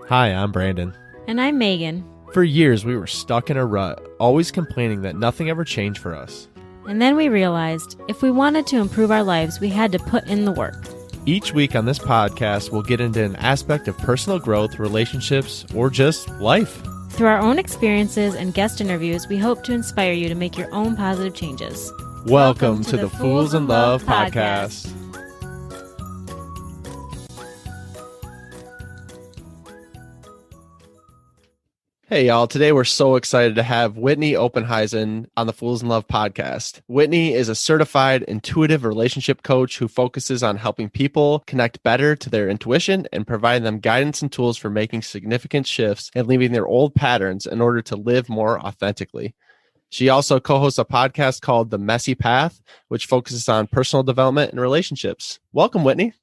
Hi, I'm Brandon. And I'm Megan. For years, we were stuck in a rut, always complaining that nothing ever changed for us. And then we realized if we wanted to improve our lives, we had to put in the work. Each week on this podcast, we'll get into an aspect of personal growth, relationships, or just life. Through our own experiences and guest interviews, we hope to inspire you to make your own positive changes. Welcome to the Fools in Love podcast. Hey, y'all. Today, we're so excited to have Whitney Oppenhuizen on the Fools in Love podcast. Whitney is a certified intuitive relationship coach who focuses on helping people connect better to their intuition and providing them guidance and tools for making significant shifts and leaving their old patterns in order to live more authentically. She also co-hosts a podcast called The Messy Path, which focuses on personal development and relationships. Welcome, Whitney.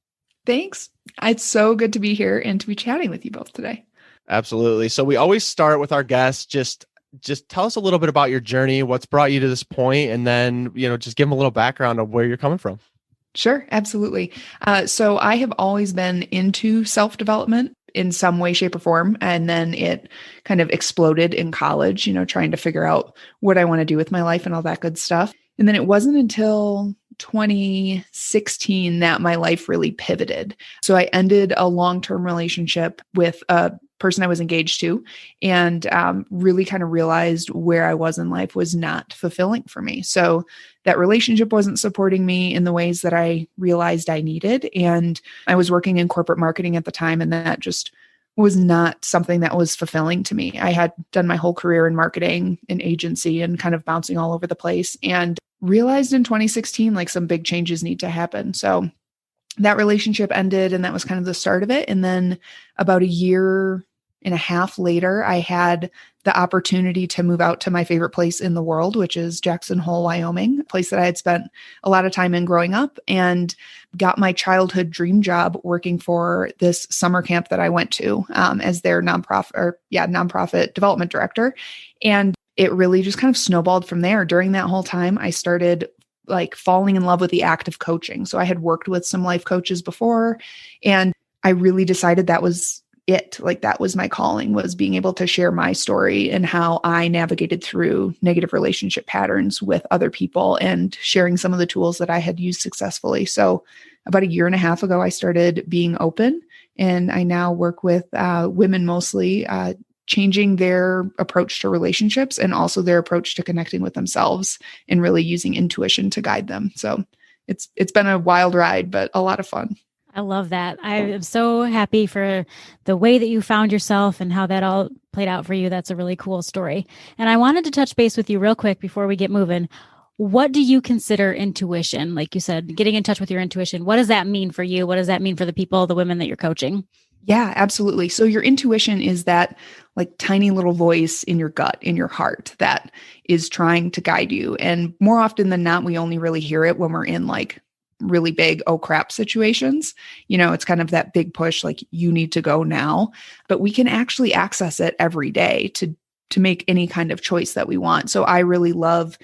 Thanks. It's so good to be here and to be chatting with you both today. Absolutely. So we always start with our guests. Just tell us a little bit about your journey, what's brought you to this point, and then, just give them a little background of where you're coming from. Sure. Absolutely. So I have always been into self-development in some way, shape, or form. And then it kind of exploded in college, trying to figure out what I want to do with my life and all that good stuff. And then it wasn't until 2016 that my life really pivoted. So I ended a long-term relationship with a person I was engaged to, and really kind of realized where I was in life was not fulfilling for me. So that relationship wasn't supporting me in the ways that I realized I needed. And I was working in corporate marketing at the time, and that just was not something that was fulfilling to me. I had done my whole career in marketing, in agency, and kind of bouncing all over the place, and realized in 2016, like some big changes need to happen. So that relationship ended, and that was kind of the start of it. And then about a year and a half later, I had the opportunity to move out to my favorite place in the world, which is Jackson Hole, Wyoming, a place that I had spent a lot of time in growing up, and got my childhood dream job working for this summer camp that I went to as their nonprofit development director. And it really just kind of snowballed from there. During that whole time, I started falling in love with the act of coaching. So I had worked with some life coaches before, and I really decided that was it. That was my calling, was being able to share my story and how I navigated through negative relationship patterns with other people, and sharing some of the tools that I had used successfully. So about a year and a half ago, I started being open, and I now work with women mostly, changing their approach to relationships and also their approach to connecting with themselves, and really using intuition to guide them. So it's been a wild ride, but a lot of fun. I love that. I am so happy for the way that you found yourself and how that all played out for you. That's a really cool story. And I wanted to touch base with you real quick before we get moving. What do you consider intuition? Like you said, getting in touch with your intuition. What does that mean for you? What does that mean for the people, the women that you're coaching? Yeah, absolutely. So your intuition is that tiny little voice in your gut, in your heart, that is trying to guide you. And more often than not, we only really hear it when we're in really big, oh crap situations. It's kind of that big push, you need to go now, but we can actually access it every day to make any kind of choice that we want. So I really love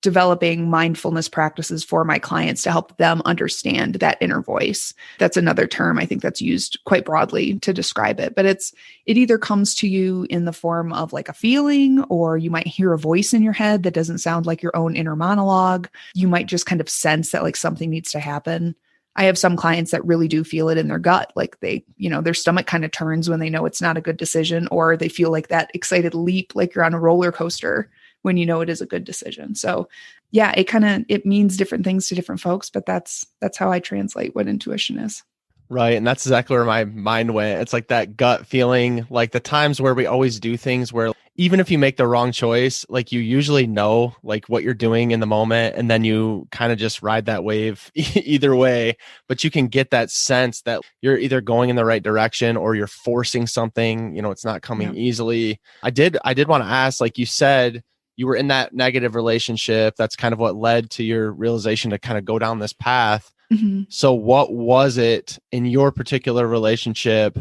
developing mindfulness practices for my clients to help them understand that inner voice. That's another term I think that's used quite broadly to describe it, but it either comes to you in the form of a feeling, or you might hear a voice in your head that doesn't sound like your own inner monologue. You might just kind of sense that something needs to happen. I have some clients that really do feel it in their gut. They, their stomach kind of turns when they know it's not a good decision, or they feel that excited leap, you're on a roller coaster when you know it is a good decision. So yeah, it means different things to different folks, but that's how I translate what intuition is. Right. And that's exactly where my mind went. It's that gut feeling, the times where we always do things where even if you make the wrong choice, you usually know what you're doing in the moment, and then you kind of just ride that wave either way. But you can get that sense that you're either going in the right direction or you're forcing something, it's not coming easily. I did want to ask, you said, you were in that negative relationship. That's kind of what led to your realization to kind of go down this path. Mm-hmm. So what was it in your particular relationship,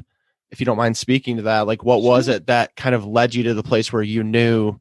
if you don't mind speaking to that, what was it that kind of led you to the place where you knew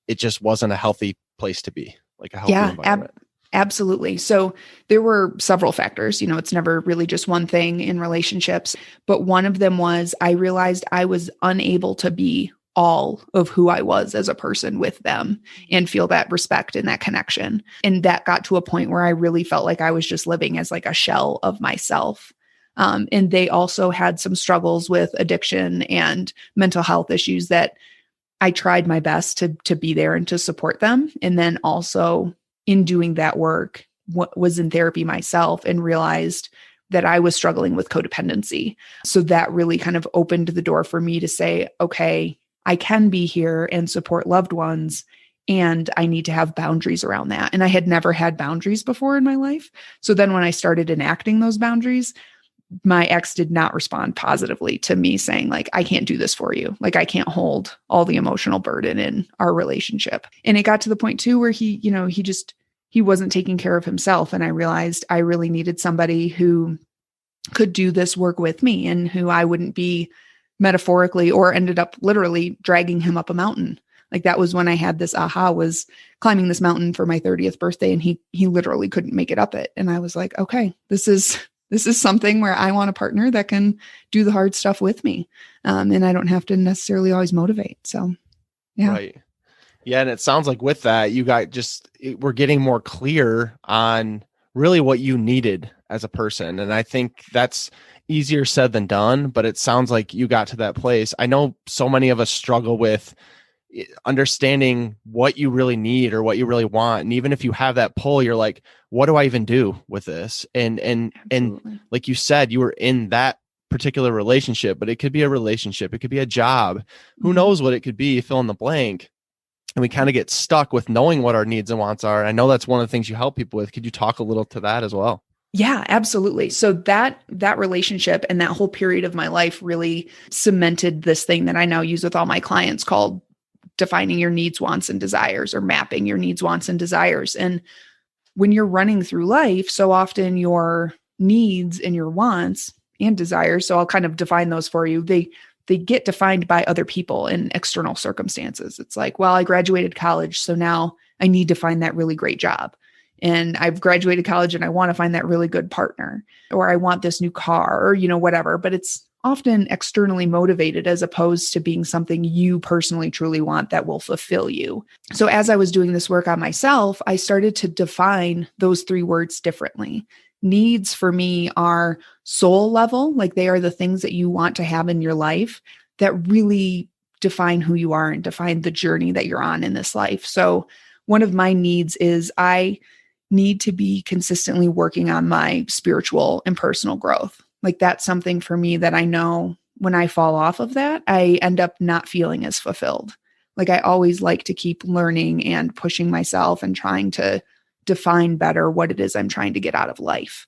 it just wasn't a healthy place to be, a healthy environment? Absolutely. So there were several factors. It's never really just one thing in relationships, but one of them was I realized I was unable to be all of who I was as a person with them and feel that respect and that connection. And that got to a point where I really felt like I was just living as like a shell of myself. And they also had some struggles with addiction and mental health issues that I tried my best to be there and to support them. And then also in doing that work, was in therapy myself and realized that I was struggling with codependency. So that really kind of opened the door for me to say, okay, I can be here and support loved ones, and I need to have boundaries around that. And I had never had boundaries before in my life. So then when I started enacting those boundaries, my ex did not respond positively to me saying like, I can't do this for you. Like I can't hold all the emotional burden in our relationship. And it got to the point too, where he wasn't taking care of himself. And I realized I really needed somebody who could do this work with me and who I wouldn't be metaphorically or ended up literally dragging him up a mountain. Like that was when I had this aha, was climbing this mountain for my 30th birthday. And he literally couldn't make it up it. And I was like, okay, this is something where I want a partner that can do the hard stuff with me. And I don't have to necessarily always motivate. So, yeah. Right. Yeah. And it sounds like with that, we're getting more clear on really what you needed as a person. And I think that's easier said than done, but it sounds like you got to that place. I know so many of us struggle with understanding what you really need or what you really want. And even if you have that pull, you're like, what do I even do with this? And like you said, you were in that particular relationship, but it could be a relationship. It could be a job. Who knows what it could be, fill in the blank. And we kind of get stuck with knowing what our needs and wants are. I know that's one of the things you help people with. Could you talk a little to that as well? Yeah, absolutely. So that relationship and that whole period of my life really cemented this thing that I now use with all my clients called defining your needs, wants, and desires, or mapping your needs, wants, and desires. And when you're running through life, so often your needs and your wants and desires, so I'll kind of define those for you, they get defined by other people and external circumstances. It's like, well, I graduated college, so now I need to find that really great job. And I've graduated college and I want to find that really good partner, or I want this new car, or, whatever. But it's often externally motivated as opposed to being something you personally truly want that will fulfill you. So as I was doing this work on myself, I started to define those three words differently. Needs for me are soul level, like they are the things that you want to have in your life that really define who you are and define the journey that you're on in this life. So one of my needs is I need to be consistently working on my spiritual and personal growth. Like that's something for me that I know when I fall off of that, I end up not feeling as fulfilled. Like I always like to keep learning and pushing myself and trying to define better what it is I'm trying to get out of life.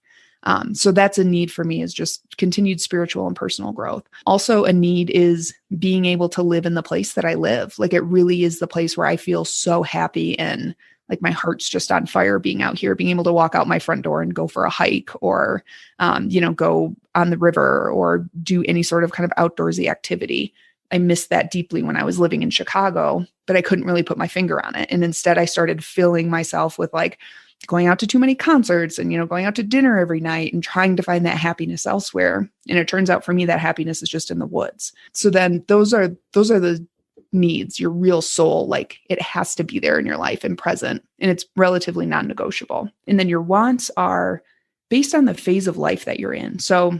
So that's a need for me, is just continued spiritual and personal growth. Also a need is being able to live in the place that I live. Like it really is the place where I feel so happy and like my heart's just on fire being out here, being able to walk out my front door and go for a hike or, go on the river or do any sort of kind of outdoorsy activity. I missed that deeply when I was living in Chicago, but I couldn't really put my finger on it. And instead I started filling myself with like going out to too many concerts and, going out to dinner every night and trying to find that happiness elsewhere. And it turns out for me, that happiness is just in the woods. So then those are the needs, your real soul, like it has to be there in your life and present, and it's relatively non-negotiable. And then your wants are based on the phase of life that you're in. So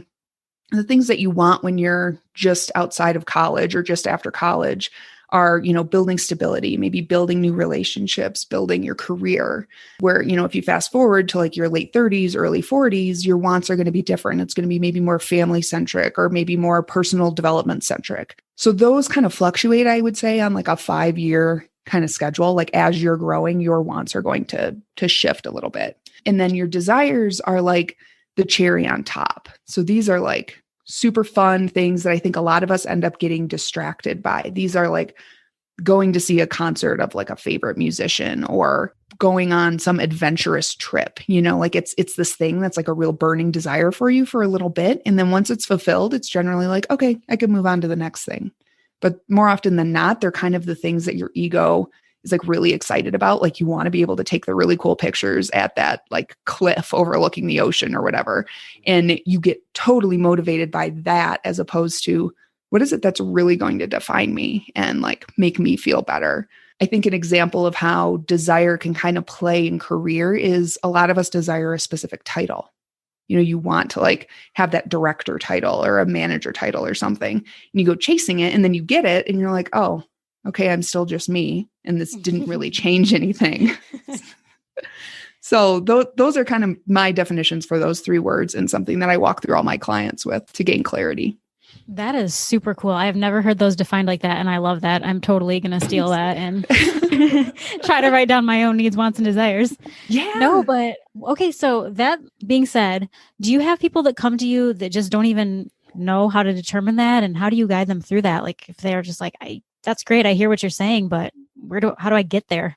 the things that you want when you're just outside of college or just after college are, building stability, maybe building new relationships, building your career, where, if you fast forward to like your late 30s, early 40s, your wants are going to be different. It's going to be maybe more family centric or maybe more personal development centric. So those kind of fluctuate, I would say, on like a 5-year kind of schedule. Like as you're growing, your wants are going to shift a little bit. And then your desires are like the cherry on top. So these are like super fun things that I think a lot of us end up getting distracted by. These are like going to see a concert of like a favorite musician or going on some adventurous trip, like it's this thing that's like a real burning desire for you for a little bit. And then once it's fulfilled, it's generally like, okay, I could move on to the next thing. But more often than not, they're kind of the things that your ego is like really excited about. Like you want to be able to take the really cool pictures at that like cliff overlooking the ocean or whatever. And you get totally motivated by that as opposed to what is it that's really going to define me and like make me feel better. I think an example of how desire can kind of play in career is a lot of us desire a specific title. You want to like have that director title or a manager title or something, and you go chasing it and then you get it and you're like, oh, okay, I'm still just me. And this didn't really change anything. So those are kind of my definitions for those 3 words and something that I walk through all my clients with to gain clarity. That is super cool. I've never heard those defined like that. And I love that. I'm totally going to steal that and try to write down my own needs, wants, and desires. Yeah. No, but okay. So that being said, do you have people that come to you that just don't even know how to determine that? And how do you guide them through that? Like if they're just like, that's great. I hear what you're saying, but how do I get there?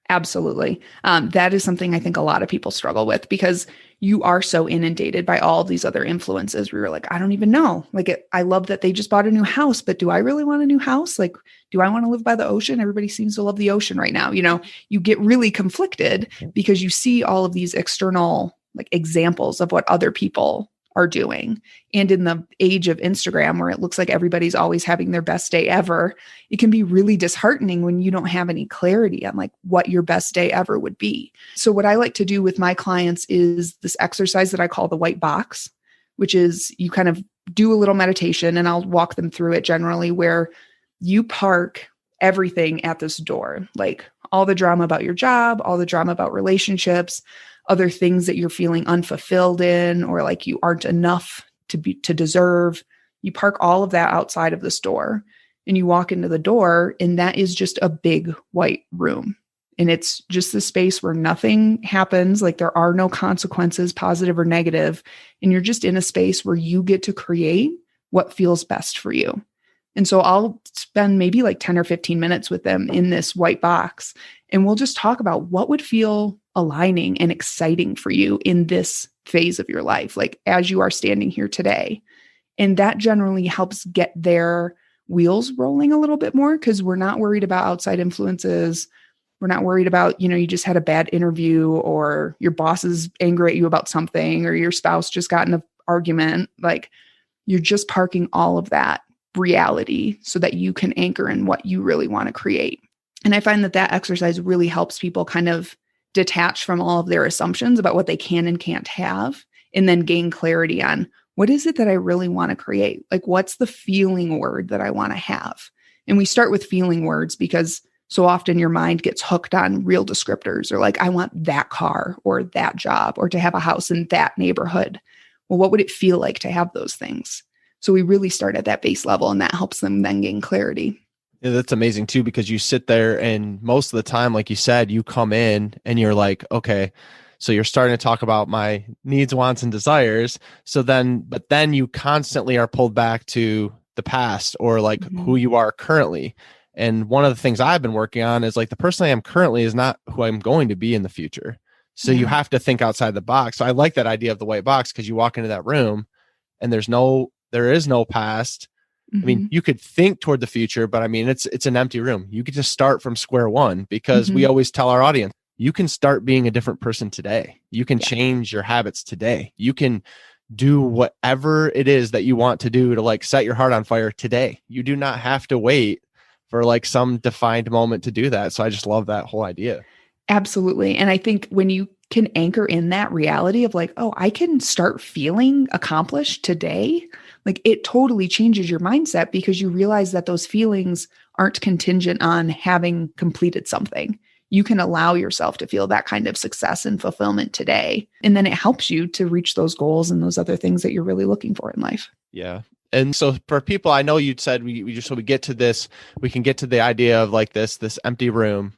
Absolutely. That is something I think a lot of people struggle with because you are so inundated by all these other influences where you're like, I don't even know. Like, I love that they just bought a new house, but do I really want a new house? Like, do I want to live by the ocean? Everybody seems to love the ocean right now. You get really conflicted because you see all of these external like examples of what other people are doing. And in the age of Instagram, where it looks like everybody's always having their best day ever, it can be really disheartening when you don't have any clarity on like what your best day ever would be. So what I like to do with my clients is this exercise that I call the white box, which is you kind of do a little meditation, and I'll walk them through it generally, where you park everything at this door, like all the drama about your job, all the drama about relationships, other things that you're feeling unfulfilled in, or like you aren't enough to deserve. You park all of that outside of this door and you walk into the door, and that is just a big white room. And it's just the space where nothing happens. Like there are no consequences, positive or negative. And you're just in a space where you get to create what feels best for you. And so I'll spend maybe like 10 or 15 minutes with them in this white box, and we'll just talk about what would feel aligning and exciting for you in this phase of your life, like as you are standing here today. And that generally helps get their wheels rolling a little bit more because we're not worried about outside influences. We're not worried about, you just had a bad interview, or your boss is angry at you about something, or your spouse just got in an argument. Like you're just parking all of that reality so that you can anchor in what you really want to create. And I find that exercise really helps people kind of detach from all of their assumptions about what they can and can't have, and then gain clarity on what is it that I really want to create? Like, what's the feeling word that I want to have? And we start with feeling words because so often your mind gets hooked on real descriptors, or like, I want that car or that job or to have a house in that neighborhood. Well, what would it feel like to have those things? So we really start at that base level, and that helps them then gain clarity. Yeah, that's amazing too, because you sit there and most of the time, like you said, you come in and you're like, okay, so you're starting to talk about my needs, wants, and desires. But then you constantly are pulled back to the past or like who you are currently. And one of the things I've been working on is like the person I am currently is not who I'm going to be in the future. So you have to think outside the box. So I like that idea of the white box, because you walk into that room and there is no past. I mean, you could think toward the future, but I mean, it's an empty room. You get to start from square one, because we always tell our audience, you can start being a different person today. You can change your habits today. You can do whatever it is that you want to do to like set your heart on fire today. You do not have to wait for like some defined moment to do that. So I just love that whole idea. Absolutely. And I think when you can anchor in that reality of like, oh, I can start feeling accomplished today, like it totally changes your mindset, because you realize that those feelings aren't contingent on having completed something. You can allow yourself to feel that kind of success and fulfillment today. And then it helps you to reach those goals and those other things that you're really looking for in life. Yeah. And so for people, I know you'd said we get to this, we can get to the idea of like this empty room,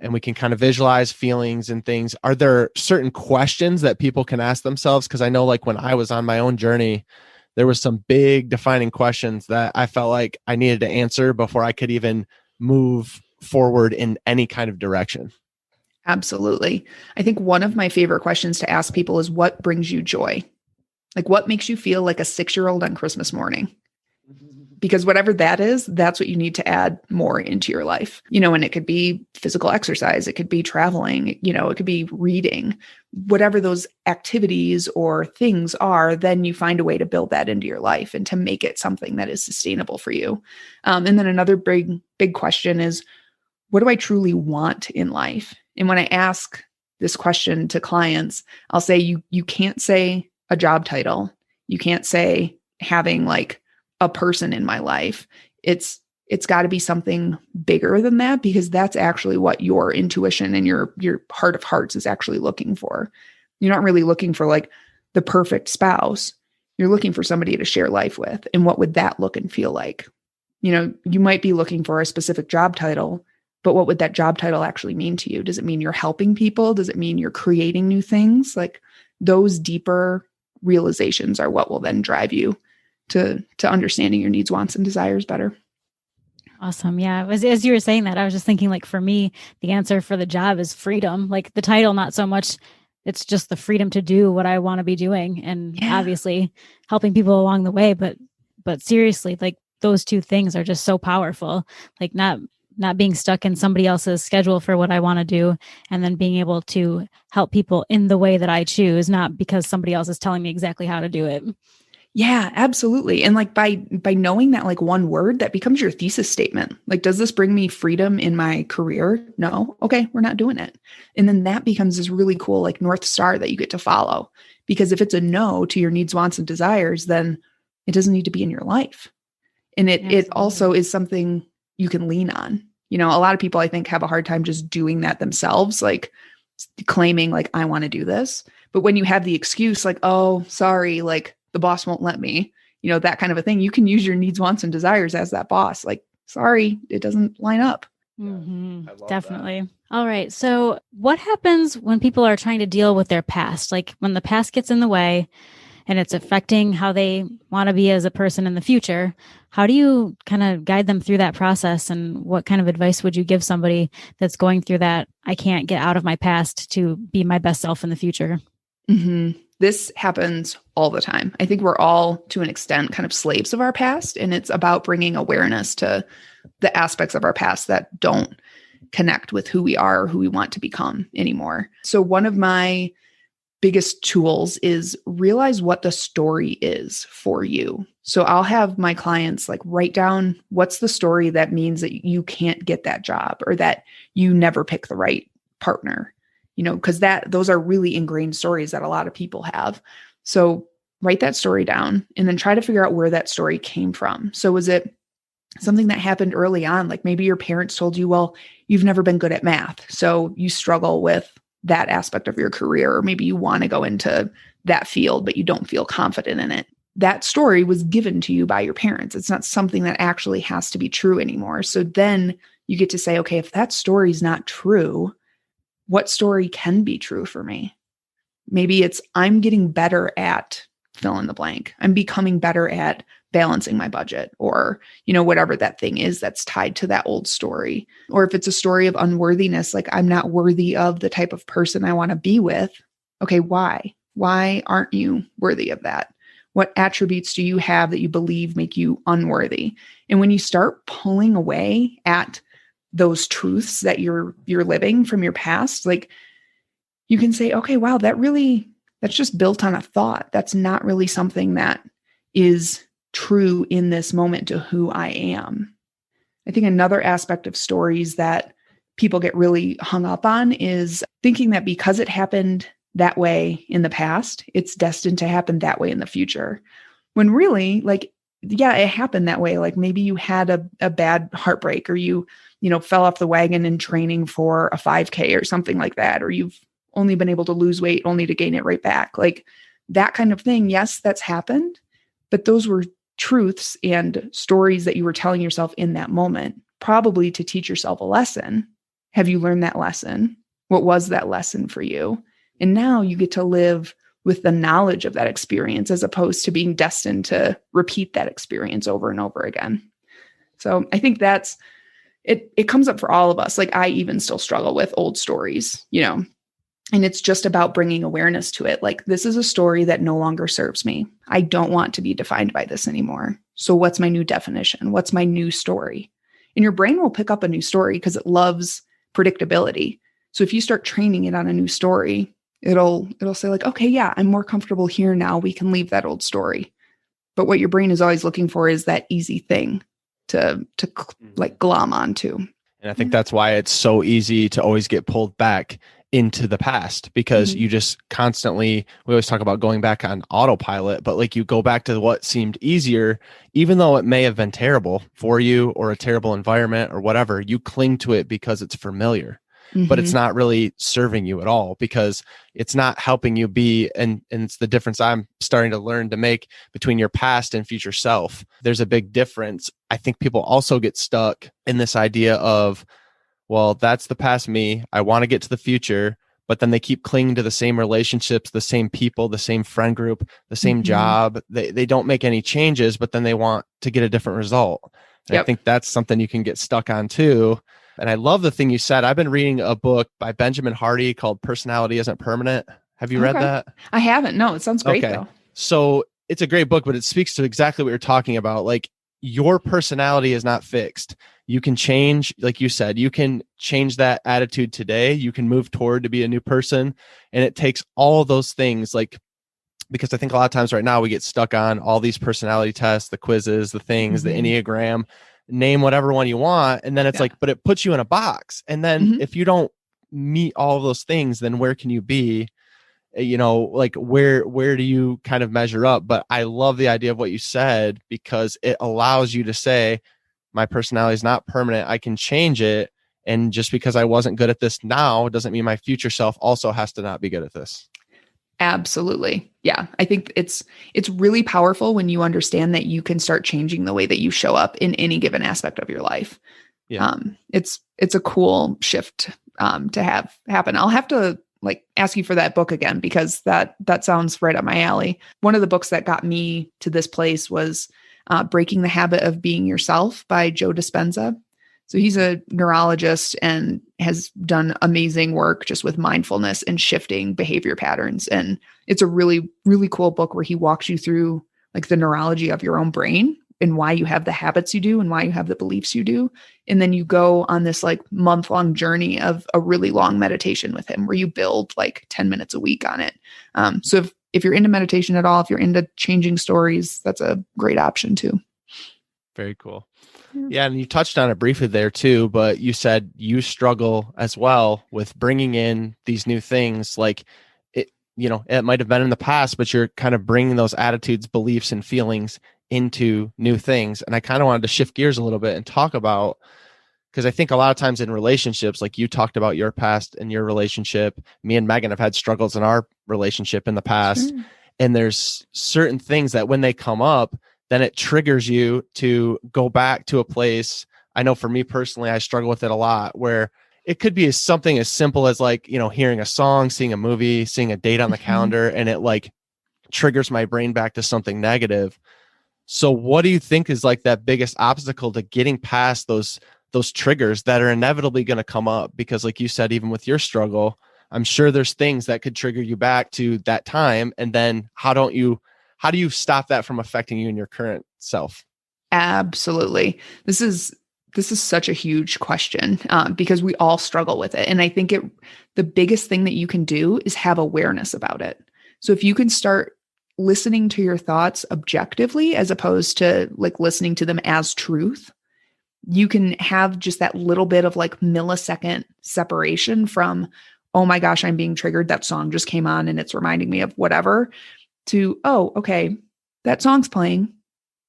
and we can kind of visualize feelings and things. Are there certain questions that people can ask themselves? Because I know like when I was on my own journey, there was some big defining questions that I felt like I needed to answer before I could even move forward in any kind of direction. Absolutely. I think one of my favorite questions to ask people is, what brings you joy? Like, what makes you feel like a 6-year-old on Christmas morning? because whatever that is, that's what you need to add more into your life. And it could be physical exercise, it could be traveling, it could be reading, whatever those activities or things are, then you find a way to build that into your life and to make it something that is sustainable for you. And then another big question is, what do I truly want in life? And when I ask this question to clients, I'll say, you can't say a job title. You can't say having like a person in my life. It's got to be something bigger than that, because that's actually what your intuition and your heart of hearts is actually looking for. You're not really looking for like the perfect spouse. You're looking for somebody to share life with. And what would that look and feel like? You might be looking for a specific job title, but what would that job title actually mean to you? Does it mean you're helping people? Does it mean you're creating new things? Like those deeper realizations are what will then drive you to understanding your needs, wants, and desires better. Awesome. Yeah. As you were saying that, I was just thinking, like, for me, the answer for the job is freedom. Like the title, not so much. It's just the freedom to do what I want to be doing, and obviously helping people along the way. But seriously, like those two things are just so powerful. Like not being stuck in somebody else's schedule for what I want to do, and then being able to help people in the way that I choose, not because somebody else is telling me exactly how to do it. Yeah, absolutely. And like by knowing that like one word, that becomes your thesis statement. Like, does this bring me freedom in my career? No. Okay, we're not doing it. And then that becomes this really cool like North Star that you get to follow. Because if it's a no to your needs, wants, and desires, then it doesn't need to be in your life. And it also is something you can lean on. A lot of people I think have a hard time just doing that themselves, like claiming like, I want to do this. But when you have the excuse like, oh, sorry, like the boss won't let me, that kind of a thing, you can use your needs, wants, and desires as that boss. Like, sorry, it doesn't line up. Mm-hmm. Definitely. That. All right. So what happens when people are trying to deal with their past? Like when the past gets in the way and it's affecting how they want to be as a person in the future, how do you kind of guide them through that process? And what kind of advice would you give somebody that's going through that, I can't get out of my past to be my best self in the future? Mm-hmm. This happens all the time. I think we're all, to an extent, kind of slaves of our past. And it's about bringing awareness to the aspects of our past that don't connect with who we are or who we want to become anymore. So one of my biggest tools is realize what the story is for you. So I'll have my clients like write down, what's the story that means that you can't get that job or that you never pick the right partner? Because those are really ingrained stories that a lot of people have. So write that story down and then try to figure out where that story came from. So was it something that happened early on? Like maybe your parents told you, well, you've never been good at math, so you struggle with that aspect of your career, or maybe you want to go into that field, but you don't feel confident in it. That story was given to you by your parents. It's not something that actually has to be true anymore. So then you get to say, okay, if that story is not true, what story can be true for me? Maybe it's, I'm getting better at fill in the blank. I'm becoming better at balancing my budget, or, whatever that thing is that's tied to that old story. Or if it's a story of unworthiness, like I'm not worthy of the type of person I want to be with. Okay, why? Why aren't you worthy of that? What attributes do you have that you believe make you unworthy? And when you start pulling away at those truths that you're living from your past, like you can say, okay, wow, that's just built on a thought. That's not really something that is true in this moment to who I am. I think another aspect of stories that people get really hung up on is thinking that because it happened that way in the past, it's destined to happen that way in the future. When really, like, yeah, it happened that way. Like maybe you had a bad heartbreak, or you fell off the wagon in training for a 5K or something like that, or you've only been able to lose weight only to gain it right back. Like that kind of thing. Yes, that's happened, but those were truths and stories that you were telling yourself in that moment, probably to teach yourself a lesson. Have you learned that lesson? What was that lesson for you? And now you get to live with the knowledge of that experience, as opposed to being destined to repeat that experience over and over again. So I think that's it. It comes up for all of us. Like I even still struggle with old stories, and it's just about bringing awareness to it. Like, this is a story that no longer serves me. I don't want to be defined by this anymore. So what's my new definition? What's my new story? And your brain will pick up a new story because it loves predictability. So if you start training it on a new story, it'll say like, okay, yeah, I'm more comfortable here now. We can leave that old story. But what your brain is always looking for is that easy thing to like glom onto. And I think that's why it's so easy to always get pulled back into the past, because you just constantly, we always talk about going back on autopilot, but like you go back to what seemed easier, even though it may have been terrible for you or a terrible environment or whatever, you cling to it because it's familiar. But it's not really serving you at all, because it's not helping you be, and it's the difference I'm starting to learn to make between your past and future self. There's a big difference. I think people also get stuck in this idea of, well, that's the past me. I want to get to the future, but then they keep clinging to the same relationships, the same people, the same friend group, the same job. They don't make any changes, but then they want to get a different result. And I think that's something you can get stuck on too. And I love the thing you said. I've been reading a book by Benjamin Hardy called Personality Isn't Permanent. Have you read that? I haven't. No, it sounds great though. So it's a great book, but it speaks to exactly what you're talking about. Like, your personality is not fixed. You can change, like you said, you can change that attitude today. You can move toward to be a new person. And it takes all of those things, like, because I think a lot of times right now we get stuck on all these personality tests, the quizzes, the things, the Enneagram, name whatever one you want. And then it's like, but it puts you in a box. And then if you don't meet all of those things, then where can you be? You know, like where do you kind of measure up? But I love the idea of what you said, because it allows you to say, my personality is not permanent. I can change it. And just because I wasn't good at this now doesn't mean my future self also has to not be good at this. Absolutely. Yeah. I think it's really powerful when you understand that you can start changing the way that you show up in any given aspect of your life. Yeah. It's a cool shift to have happen. I'll have to like ask you for that book again, because that sounds right up my alley. One of the books that got me to this place was Breaking the Habit of Being Yourself by Joe Dispenza. So he's a neurologist and has done amazing work just with mindfulness and shifting behavior patterns. And it's a really, really cool book where he walks you through like the neurology of your own brain and why you have the habits you do and why you have the beliefs you do. And then you go on this like month-long journey of a really long meditation with him where you build like 10 minutes a week on it. So if you're into meditation at all, if you're into changing stories, that's a great option too. Very cool. Yeah. And you touched on it briefly there too, but you said you struggle as well with bringing in these new things. Like it, you know, it might've been in the past, but you're kind of bringing those attitudes, beliefs, and feelings into new things. And I kind of wanted to shift gears a little bit and talk about, because I think a lot of times in relationships, like you talked about your past and your relationship, me and Megan have had struggles in our relationship in the past. Sure. And there's certain things that when they come up, then it triggers you to go back to a place. I know for me personally, I struggle with it a lot, where it could be something as simple as like, you know, hearing a song, seeing a movie, seeing a date on the calendar, and it like triggers my brain back to something negative. So what do you think is like that biggest obstacle to getting past those triggers that are inevitably going to come up? Because like you said, even with your struggle, I'm sure there's things that could trigger you back to that time. And then how do you stop that from affecting you in your current self? Absolutely. This is such a huge question because we all struggle with it. And I think the biggest thing that you can do is have awareness about it. So if you can start listening to your thoughts objectively, as opposed to like listening to them as truth, you can have just that little bit of like millisecond separation from, oh my gosh, I'm being triggered. That song just came on and it's reminding me of whatever, to, oh, okay, that song's playing.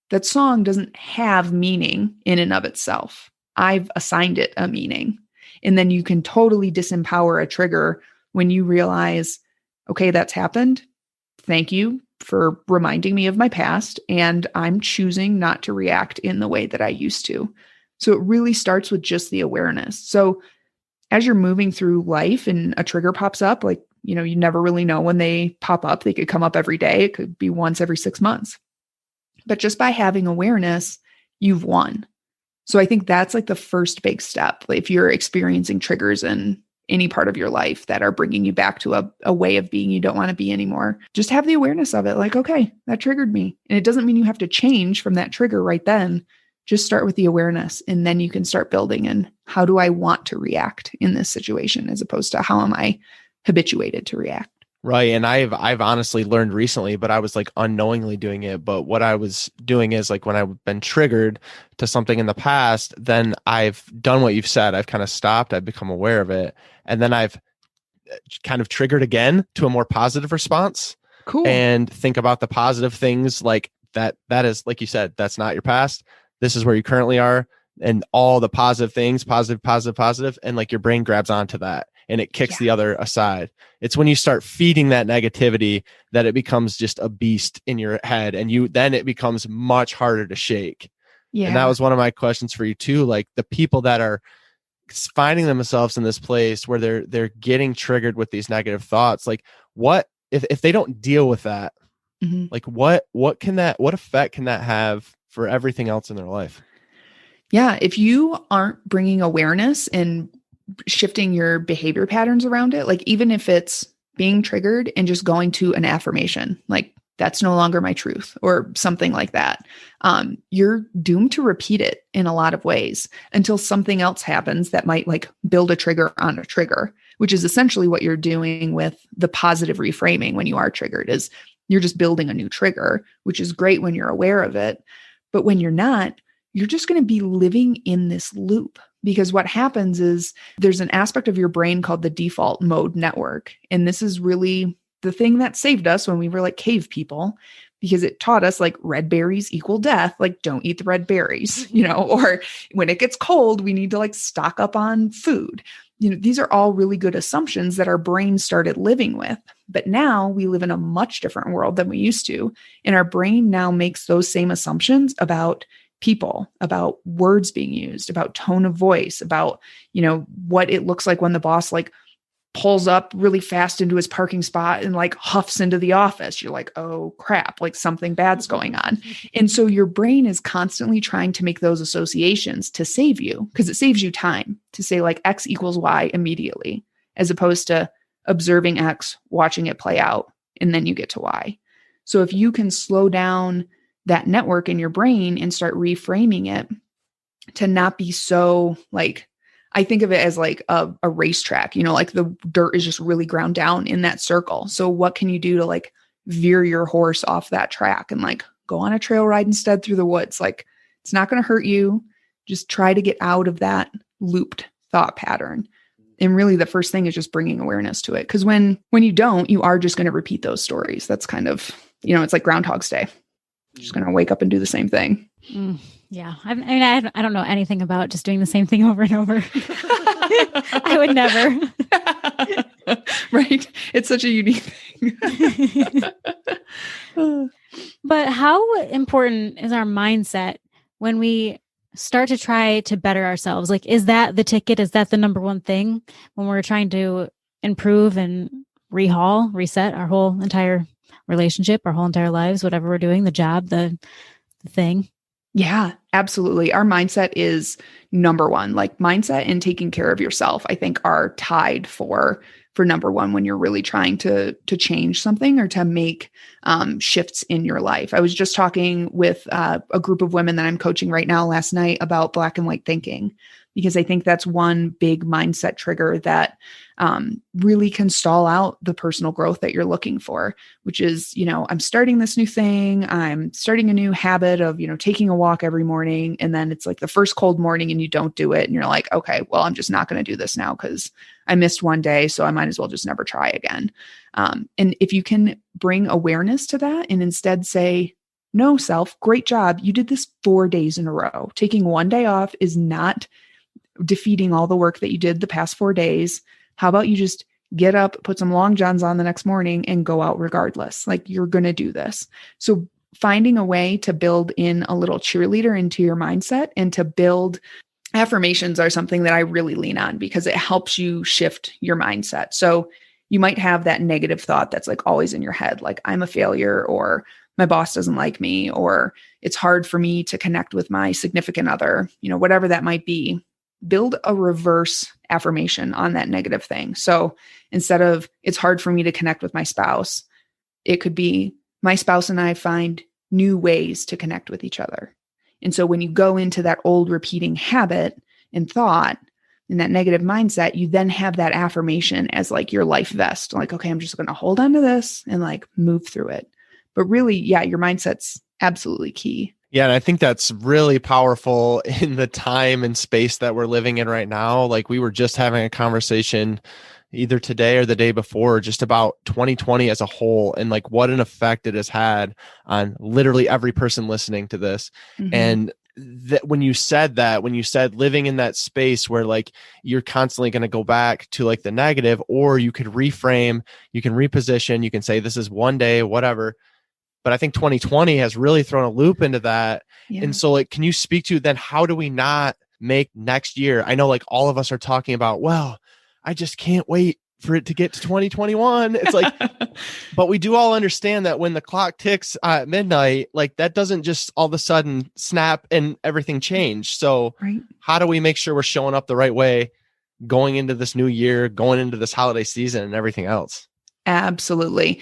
That song doesn't have meaning in and of itself. I've assigned it a meaning. And then you can totally disempower a trigger when you realize, okay, that's happened. Thank you for reminding me of my past. And I'm choosing not to react in the way that I used to. So it really starts with just the awareness. So as you're moving through life and a trigger pops up, like, you know, you never really know when they pop up. They could come up every day. It could be once every 6 months. But just by having awareness, you've won. So I think that's like the first big step. Like if you're experiencing triggers in any part of your life that are bringing you back to a way of being you don't want to be anymore. Just have the awareness of it. Like, okay, that triggered me. And it doesn't mean you have to change from that trigger right then. Just start with the awareness, and then you can start building in, how do I want to react in this situation, as opposed to how am I habituated to react. Right. And I've honestly learned recently, but I was like unknowingly doing it. But what I was doing is, like, when I've been triggered to something in the past, then I've done what you've said. I've kind of stopped. I've become aware of it. And then I've kind of triggered again to a more positive response. Cool. And think about the positive things, like that is, like you said, that's not your past. This is where you currently are. And all the positive things, positive. And like your brain grabs onto that and it kicks the other aside. It's when you start feeding that negativity that it becomes just a beast in your head, and then it becomes much harder to shake. Yeah. And that was one of my questions for you too. Like, the people that are finding themselves in this place where they're getting triggered with these negative thoughts, like, what if they don't deal with that, like what effect can that have for everything else in their life? Yeah. If you aren't bringing awareness and shifting your behavior patterns around it, like, even if it's being triggered and just going to an affirmation, like, that's no longer my truth, or something like that, you're doomed to repeat it in a lot of ways until something else happens that might, like, build a trigger on a trigger, which is essentially what you're doing with the positive reframing. When you are triggered, is you're just building a new trigger, which is great when you're aware of it. But when you're not, you're just going to be living in this loop, because what happens is there's an aspect of your brain called the default mode network. And this is really the thing that saved us when we were like cave people, because it taught us, like, red berries equal death. Like, don't eat the red berries, or when it gets cold, we need to, like, stock up on food. These are all really good assumptions that our brain started living with. But now we live in a much different world than we used to. And our brain now makes those same assumptions about people, about words being used, about tone of voice, about, what it looks like when the boss, like, pulls up really fast into his parking spot and, like, huffs into the office. You're like, oh crap, like, something bad's going on. And so your brain is constantly trying to make those associations to save you, because it saves you time to say, like, X equals Y immediately, as opposed to observing X, watching it play out, and then you get to Y. So if you can slow down that network in your brain and start reframing it to not be so, like, I think of it as like a racetrack, like the dirt is just really ground down in that circle. So what can you do to, like, veer your horse off that track and, like, go on a trail ride instead through the woods? Like, it's not going to hurt you. Just try to get out of that looped thought pattern. And really the first thing is just bringing awareness to it. Because when you don't, you are just going to repeat those stories. That's kind of, it's like Groundhog's Day. You're just going to wake up and do the same thing. Yeah. I don't know anything about just doing the same thing over and over. I would never. Right. It's such a unique thing. But how important is our mindset when we start to try to better ourselves? Like, is that the ticket? Is that the number one thing when we're trying to improve and reset our whole entire relationship, our whole entire lives, whatever we're doing, the job, the thing? Yeah, absolutely. Our mindset is number one. Like, mindset and taking care of yourself, I think, are tied for number one when you're really trying to change something or to make shifts in your life. I was just talking with a group of women that I'm coaching right now last night about black and white thinking, because I think that's one big mindset trigger that really can stall out the personal growth that you're looking for, which is, I'm starting this new thing. I'm starting a new habit of, taking a walk every morning. And then it's like the first cold morning and you don't do it. And you're like, okay, well, I'm just not going to do this now because I missed one day. So I might as well just never try again. And if you can bring awareness to that and instead say, no, self, great job. You did this 4 days in a row. Taking one day off is not defeating all the work that you did the past 4 days. How about you just get up, put some long johns on the next morning and go out regardless? Like, you're going to do this. So finding a way to build in a little cheerleader into your mindset and to build affirmations are something that I really lean on because it helps you shift your mindset. So you might have that negative thought that's like always in your head, like, I'm a failure, or my boss doesn't like me, or it's hard for me to connect with my significant other, whatever that might be. build a reverse affirmation on that negative thing. So instead of, it's hard for me to connect with my spouse, it could be, my spouse and I find new ways to connect with each other. And so when you go into that old repeating habit and thought in that negative mindset, you then have that affirmation as like your life vest. Like, okay, I'm just going to hold on to this and like move through it. But really, yeah, your mindset's absolutely key. Yeah, and I think that's really powerful in the time and space that we're living in right now. Like we were just having a conversation either today or the day before just about 2020 as a whole and like what an effect it has had on literally every person listening to this. Mm-hmm. And that when you said living in that space where like you're constantly going to go back to like the negative, or you could reframe, you can reposition, you can say this is one day, whatever. But I think 2020 has really thrown a loop into that. Yeah. And so like, can you speak to then how do we not make next year? I know like all of us are talking about, well, I just can't wait for it to get to 2021. It's like, but we do all understand that when the clock ticks at midnight, like that doesn't just all of a sudden snap and everything change. So How do we make sure we're showing up the right way going into this new year, going into this holiday season and everything else? Absolutely.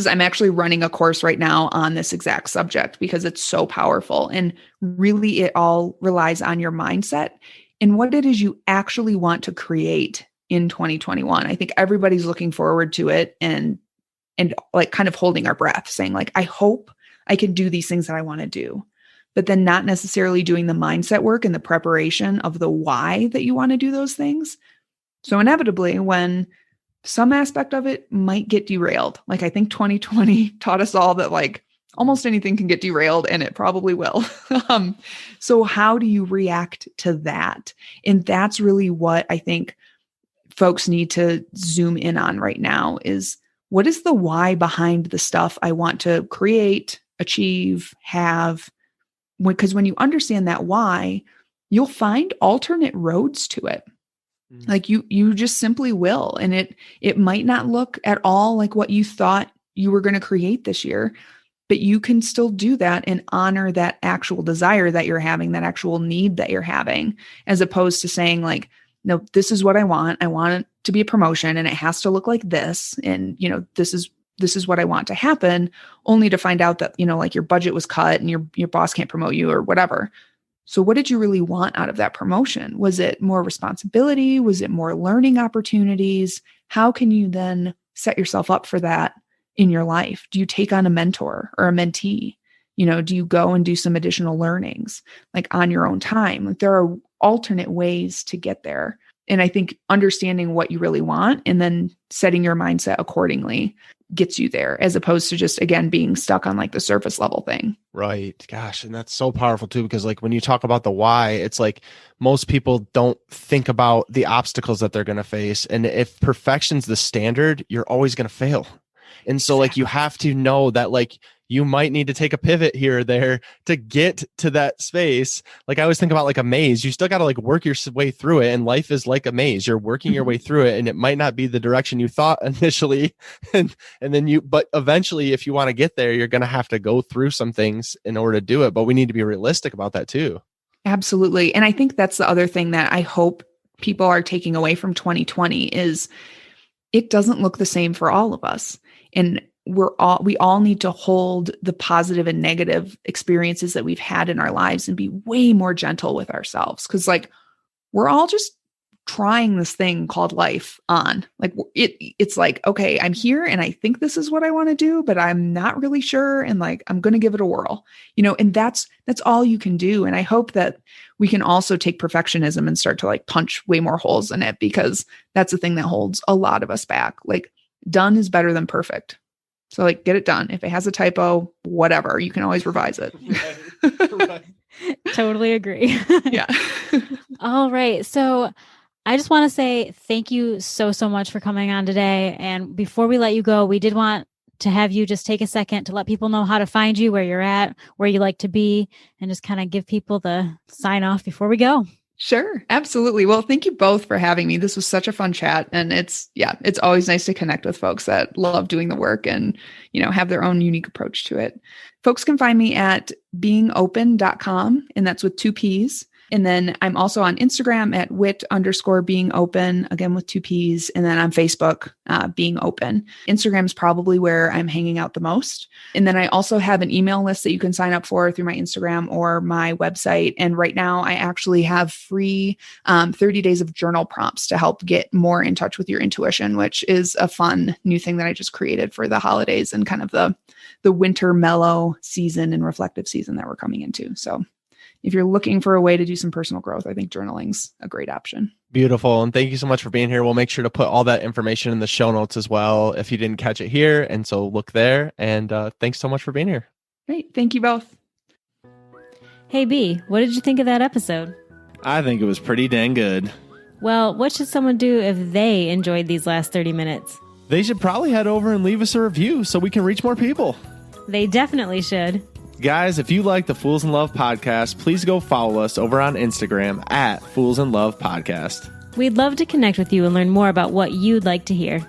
I'm actually running a course right now on this exact subject because it's so powerful. And really, it all relies on your mindset and what it is you actually want to create in 2021. I think everybody's looking forward to it and like kind of holding our breath, saying like, I hope I can do these things that I want to do, but then not necessarily doing the mindset work and the preparation of the why that you want to do those things. So inevitably, when some aspect of it might get derailed. Like I think 2020 taught us all that like almost anything can get derailed and it probably will. So how do you react to that? And that's really what I think folks need to zoom in on right now is what is the why behind the stuff I want to create, achieve, have? Because when you understand that why, you'll find alternate roads to it. Like you just simply will. And it might not look at all like what you thought you were going to create this year, but you can still do that and honor that actual desire that you're having, that actual need that you're having, as opposed to saying like, no, this is what I want. I want it to be a promotion and it has to look like this. And, this is what I want to happen, only to find out that, like your budget was cut and your boss can't promote you or whatever. So what did you really want out of that promotion? Was it more responsibility? Was it more learning opportunities? How can you then set yourself up for that in your life? Do you take on a mentor or a mentee? Do you go and do some additional learnings like on your own time? Like there are alternate ways to get there. And I think understanding what you really want and then setting your mindset accordingly gets you there, as opposed to just, again, being stuck on like the surface level thing. Right. Gosh. And that's so powerful too, because like when you talk about the why, it's like most people don't think about the obstacles that they're going to face. And if perfection's the standard, you're always going to fail. And so like you have to know that like you might need to take a pivot here or there to get to that space. Like I always think about like a maze. You still got to like work your way through it. And life is like a maze. You're working your way through it and it might not be the direction you thought initially. and then but eventually if you want to get there, you're going to have to go through some things in order to do it. But we need to be realistic about that too. Absolutely. And I think that's the other thing that I hope people are taking away from 2020 is it doesn't look the same for all of us. And we all need to hold the positive and negative experiences that we've had in our lives and be way more gentle with ourselves. Cause like, we're all just trying this thing called life on. Like it's like, okay, I'm here and I think this is what I want to do, but I'm not really sure. And like, I'm going to give it a whirl, and that's all you can do. And I hope that we can also take perfectionism and start to like punch way more holes in it, because that's the thing that holds a lot of us back. Like done is better than perfect. So like, get it done. If it has a typo, whatever, you can always revise it. Right. Totally agree. Yeah. All right. So I just want to say thank you so much for coming on today. And before we let you go, we did want to have you just take a second to let people know how to find you, where you're at, where you like to be, and just kind of give people the sign off before we go. Sure. Absolutely. Well, thank you both for having me. This was such a fun chat. And it's always nice to connect with folks that love doing the work and, have their own unique approach to it. Folks can find me at beingopen.com, and that's with 2 P's. And then I'm also on Instagram at wit_being_open, again with 2 P's. And then on Facebook, being open. Instagram's probably where I'm hanging out the most. And then I also have an email list that you can sign up for through my Instagram or my website. And right now I actually have free 30 days of journal prompts to help get more in touch with your intuition, which is a fun new thing that I just created for the holidays and kind of the winter mellow season and reflective season that we're coming into. So if you're looking for a way to do some personal growth, I think journaling's a great option. Beautiful. And thank you so much for being here. We'll make sure to put all that information in the show notes as well if you didn't catch it here. And so look there. And thanks so much for being here. Great. Thank you both. Hey, B, what did you think of that episode? I think it was pretty dang good. Well, what should someone do if they enjoyed these last 30 minutes? They should probably head over and leave us a review so we can reach more people. They definitely should. Guys, if you like the Fools in Love podcast, please go follow us over on Instagram at Fools in Love Podcast. We'd love to connect with you and learn more about what you'd like to hear.